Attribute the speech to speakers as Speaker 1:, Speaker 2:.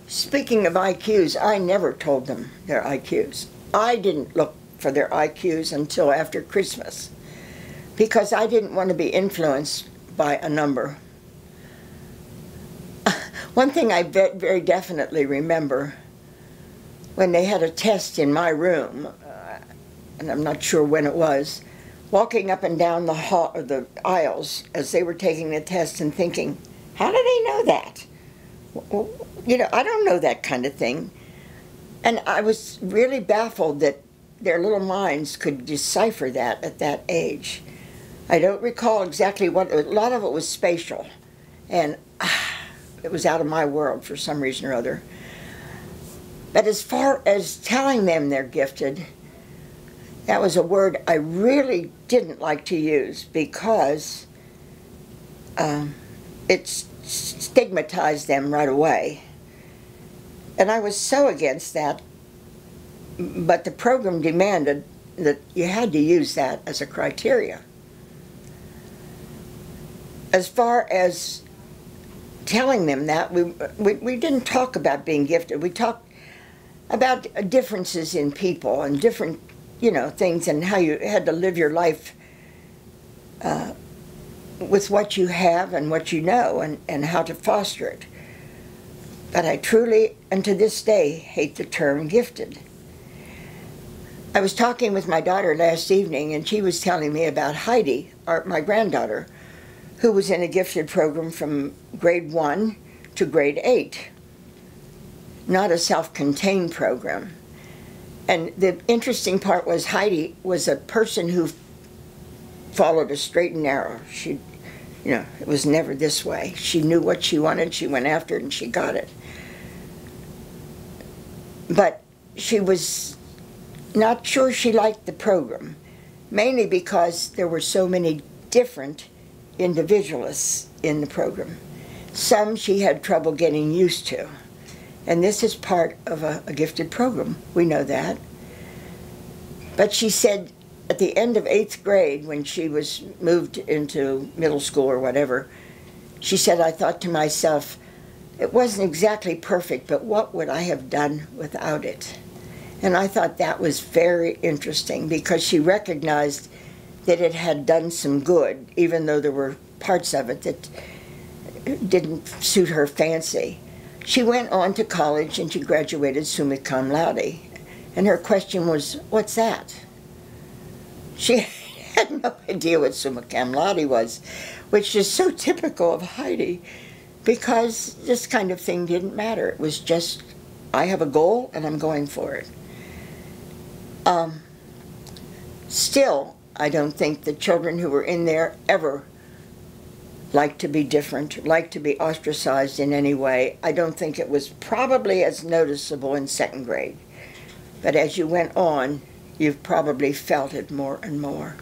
Speaker 1: Speaking of IQs, I never told them their IQs. I didn't look for their IQs until after Christmas because I didn't want to be influenced by a number. One thing I very definitely remember, when they had a test in my room, and I'm not sure when it was, walking up and down the hall, or the aisles as they were taking the test and thinking, how do they know that? You know, I don't know that kind of thing. And I was really baffled that their little minds could decipher that at that age. I don't recall exactly what, a lot of it was spatial. And it was out of my world for some reason or other. But as far as telling them they're gifted, that was a word I really didn't like to use because it stigmatized them right away. And I was so against that, but the program demanded that you had to use that as a criteria. As far as telling them that, we didn't talk about being gifted. We talked about differences in people and different, you know, things and how you had to live your life with what you have and what you know and how to foster it. But I truly, and to this day, hate the term gifted. I was talking with my daughter last evening, and she was telling me about Heidi, my granddaughter, who was in a gifted program from grade 1 to grade 8. Not a self-contained program. And the interesting part was Heidi was a person who followed a straight and narrow. She, you know, it was never this way. She knew what she wanted, she went after it, and she got it. But she was not sure she liked the program, mainly because there were so many different individualists in the program. Some she had trouble getting used to. And this is part of a gifted program. We know that. But she said at the end of 8th grade, when she was moved into middle school or whatever, she said, I thought to myself, it wasn't exactly perfect, but what would I have done without it? And I thought that was very interesting because she recognized that it had done some good, even though there were parts of it that didn't suit her fancy. She went on to college and she graduated summa cum laude. And her question was, what's that? She had no idea what summa cum laude was, which is so typical of Heidi, because this kind of thing didn't matter. It was just, I have a goal and I'm going for it. Still, I don't think the children who were in there ever liked to be different, liked to be ostracized in any way. I don't think it was probably as noticeable in 2nd grade. But as you went on, you've probably felt it more and more.